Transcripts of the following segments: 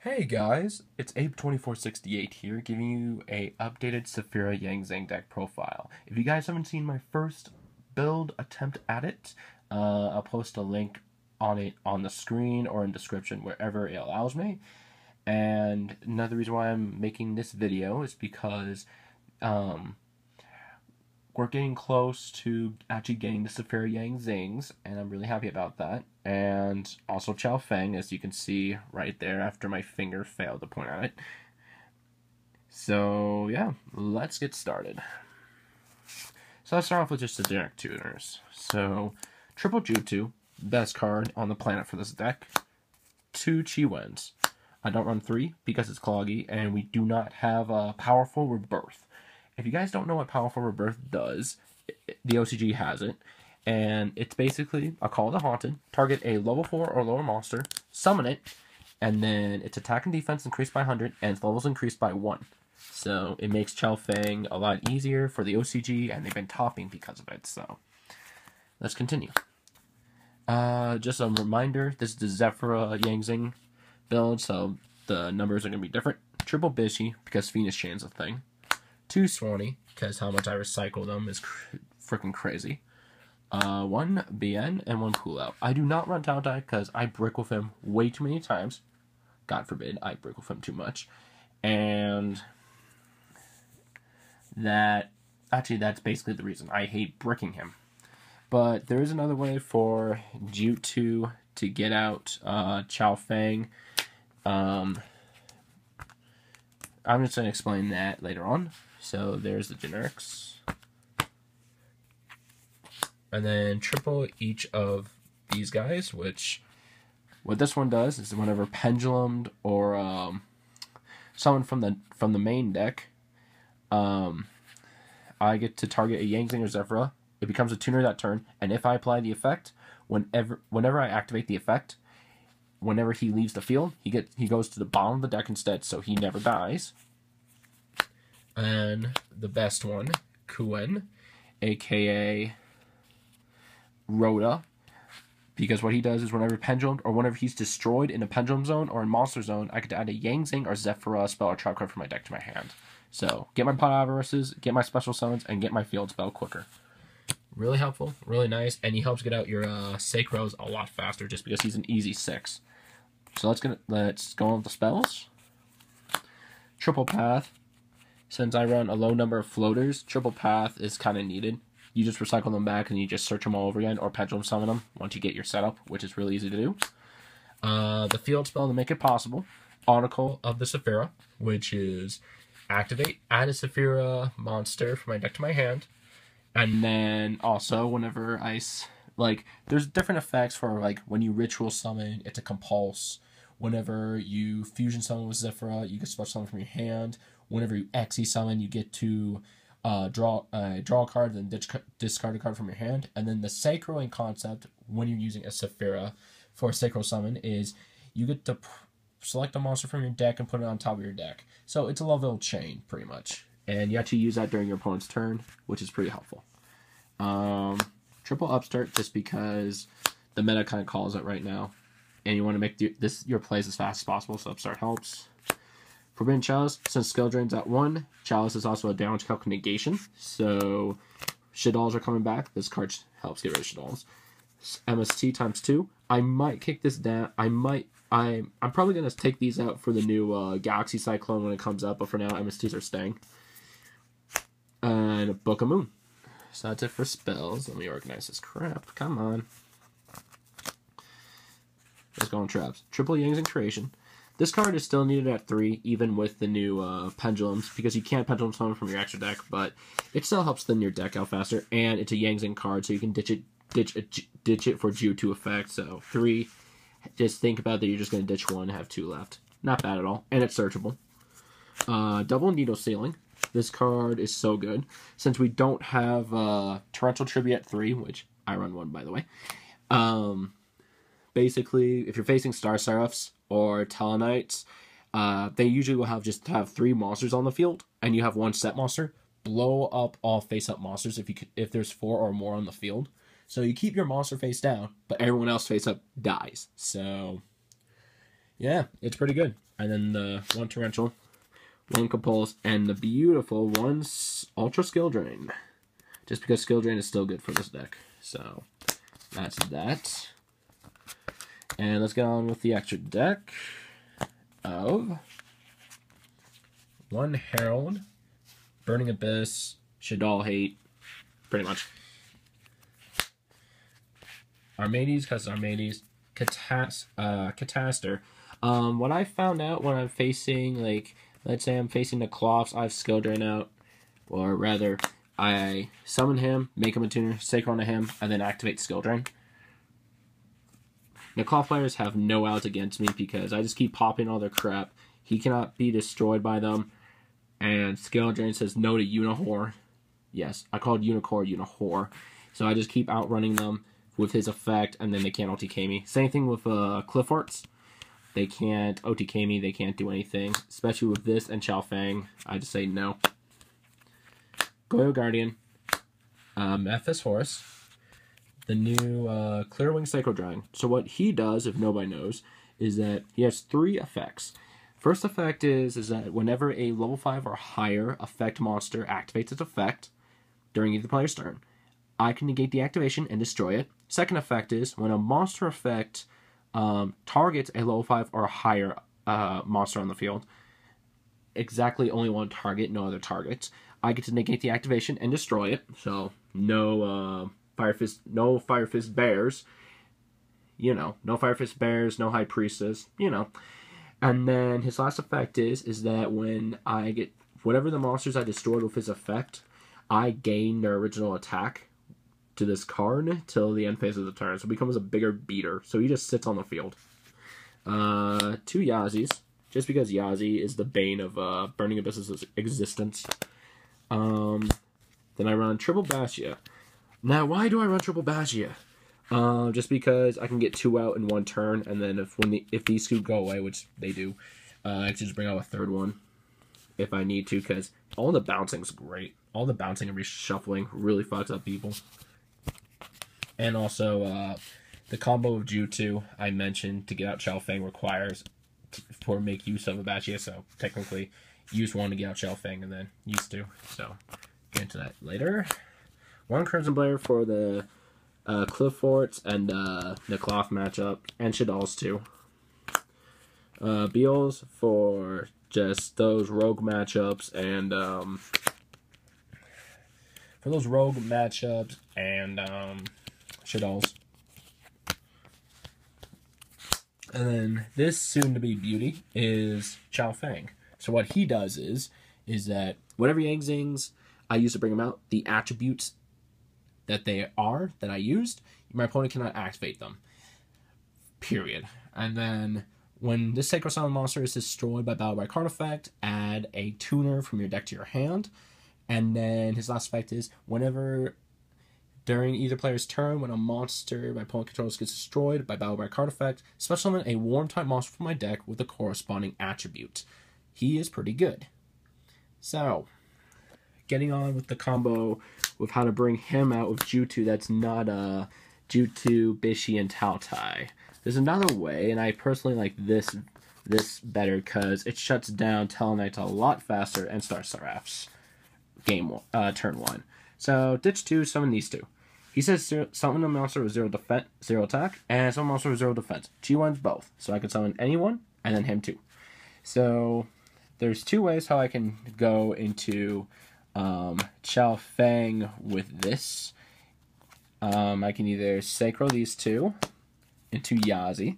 Hey guys, it's Abe2468 here, giving you a updated Saphira Yang Zing deck profile. If you guys haven't seen my first build attempt at it, I'll post a link on it on the screen or in description wherever it allows me. And another reason why I'm making this video is because we're getting close to actually getting the Saphira Yang Zings, and I'm really happy about that. And also Chow Feng, as you can see right there after my finger failed to point at it. So yeah, let's get started. So let's start off with just the generic tuners. So Triple Jutsu, best card on the planet for this deck. 2 Chi Wens. I don't run 3 because it's cloggy, and we do not have a Powerful Rebirth. If you guys don't know what Powerful Rebirth does, the OCG has it, and it's basically a Call of the Haunted. Target a level 4 or lower monster, summon it, and then its attack and defense increased by 100, and its levels increased by 1. So it makes Chow Feng a lot easier for the OCG, and they've been topping because of it. So let's continue. Just a reminder, this is the Zephyra Yang Zing build, so the numbers are going to be different. Triple Bishi, because Phoenix Chain's a thing. 2 Swanee, because how much I recycle them is freaking crazy. 1 BN and 1 Pull Out. I do not run Tao Tai because I brick with him way too many times. God forbid, I brick with him too much. And that's basically the reason I hate bricking him. But there is another way for Jutsu to get out Chow Feng. I'm just going to explain that later on. So there's the generics. And then triple each of these guys, which what this one does is whenever pendulumed or someone from the main deck, I get to target a Yang Zing or Zephyra. It becomes a tuner that turn, and if I apply the effect, whenever I activate the effect, whenever he leaves the field, he goes to the bottom of the deck instead, so he never dies. And the best one, Kuen, aka Rhoda, because what he does is whenever pendulum or whenever he's destroyed in a pendulum zone or in monster zone, I get to add a Yang Zing or Zephyra spell or trap card from my deck to my hand. So get my pot avarices, get my special summons, and get my field spell quicker. Really helpful, really nice, and he helps get out your CROS a lot faster just because he's an easy 6. So let's go on with the spells. Triple Path. Since I run a low number of floaters, Triple Path is kind of needed. You just recycle them back and you just search them all over again, or pendulum summon them once you get your setup, which is really easy to do. The field spell to make it possible, Article of the Saphira, which is activate, add a Saphira monster from my deck to my hand, and then also whenever there's different effects for like when you ritual summon, it's a compulse. Whenever you fusion summon with Zephyra, you can special summon from your hand. Whenever you Xe summon, you get to draw a card, then discard a card from your hand. And then the sacroing concept, when you're using a Saphira for a sacro summon, is you get to select a monster from your deck and put it on top of your deck. So it's a level chain, pretty much. And you actually use that during your opponent's turn, which is pretty helpful. Triple Upstart, just because the meta kind of calls it right now. And you want to make your plays as fast as possible, so Upstart helps. Forbidden Chalice, since skill drains at 1, Chalice is also a damage calc negation, so Shaddolls are coming back. This card helps get rid of Shaddolls. MST times 2. I might kick this down. I'm probably going to take these out for the new Galaxy Cyclone when it comes up, but for now, MSTs are staying. And Book of Moon. So that's it for spells. Let me organize this crap. Come on. Let's go on traps. Triple Yang Zing Creation. This card is still needed at 3, even with the new pendulums, because you can't pendulum summon from your extra deck, but it still helps thin your deck out faster, and it's a Yang Zing card, so you can ditch it for Jutsu effect. So 3, just think about that you're just going to ditch 1 and have 2 left. Not bad at all, and it's searchable. Double Needle Sealing. This card is so good. Since we don't have Torrential Tribute at 3, which I run 1, by the way, basically, if you're facing Star Seraphs or Telenites, they usually will have 3 monsters on the field, and you have 1 set monster. Blow up all face-up monsters if there's 4 or more on the field. So you keep your monster face down, but everyone else face up dies. So yeah, it's pretty good. And then the one Torrential, one Compulse, and the beautiful one Ultra Skill Drain. Just because Skill Drain is still good for this deck. So, that's that. And let's get on with the extra deck of one Herald, Burning Abyss, Shaddoll Hate, pretty much. Armades, because Armades, Cataster. What I found out when I'm facing, like, let's say I'm facing the CROS, I have Skill Drain out, or rather, I summon him, make him a tuner, Sacral to him, and then activate Skill Drain. The CROS players have no outs against me because I just keep popping all their crap. He cannot be destroyed by them, and Skill Drain says no to Unihor. Yes, I called Unicorn Unihor. So I just keep outrunning them with his effect, and then they can't OTK me. Same thing with Clifforts. They can't OTK me, they can't do anything. Especially with this and Chao Fang, I just say no. Goyo Guardian, Memphis Horse, the new Clear Wing Psycho Dragon. So what he does, if nobody knows, is that he has 3 effects. First effect is that whenever a level 5 or higher effect monster activates its effect during either player's turn, I can negate the activation and destroy it. Second effect is when a monster effect targets a level 5 or higher monster on the field, exactly only one target, no other targets, I get to negate the activation and destroy it. So no Fire Fist Bears, you know, no Fire Fist Bears, no High Priestess, you know. And then his last effect is that when I get whatever the monsters I destroyed with his effect, I gain their original attack to this card till the end phase of the turn. So it becomes a bigger beater. So he just sits on the field. 2 Yazis, just because Yazi is the bane of Burning Abyss's existence. Then I run Triple Bashia. Now, why do I run Triple Bashia? Just because I can get 2 out in 1 turn, and then if these 2 go away, which they do, I can just bring out a 3rd one if I need to, because all the bouncing's great. All the bouncing and reshuffling really fucks up people. And also, the combo of Jutsu I mentioned to get out Chao Fang requires for make use of a Bashia, so technically use 1 to get out Chao Fang and then use 2. So, get into that later. 1 Crimson Blade for the Clifforts and the Cloth matchup, and Shaddolls too. Beals for just those rogue matchups and Shaddolls. And then this soon-to-be beauty is Chao Fang. So what he does is that whatever Yang Zings I use to bring him out, the attributes that I used, my opponent cannot activate them. Period. And then when this Sacred Summon monster is destroyed by battle by card effect, add a tuner from your deck to your hand. And then his last effect is whenever during either player's turn, when a monster my opponent controls gets destroyed by battle by card effect, special summon a warm type monster from my deck with a corresponding attribute. He is pretty good. So, getting on with the combo with how to bring him out with Jutsu that's not Jutsu, Bishi, and Taotai. There's another way, and I personally like this better because it shuts down Tellarknights a lot faster and Star Seraphs turn 1. So ditch 2, summon these 2. He says summon a monster with 0 attack, and summon a monster with 0 defense. G1's both, so I can summon anyone, and then him too. So there's 2 ways how I can go into Chao Fang with this. I can either Sacro these 2 into Yazi.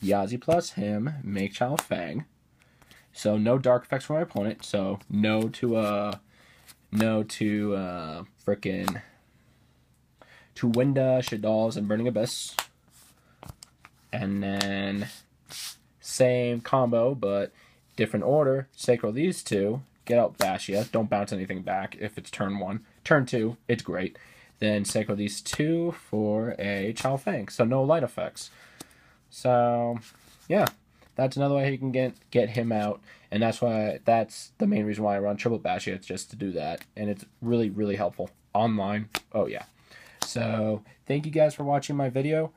Yazi plus him, make Chao Fang. So no dark effects for my opponent, so no to Winda, Shaddolls, and Burning Abyss. And then same combo, but different order. Sacral these 2, get out Bashia. Don't bounce anything back if it's turn 1. Turn 2, it's great. Then Sacral these 2 for a Chao Fang. So no light effects. So yeah, that's another way you can get him out. And that's the main reason why I run Triple Bashia. It's just to do that. And it's really, really helpful. Online. Oh yeah. So thank you guys for watching my video.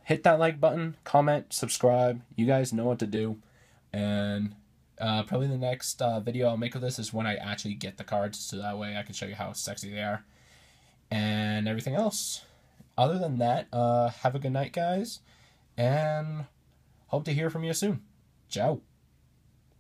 hit that like button, comment, subscribe. You guys know what to do. And probably the next video I'll make of this is when I actually get the cards, so that way I can show you how sexy they are. And everything else. Other than that, have a good night, guys. And hope to hear from you soon. Ciao.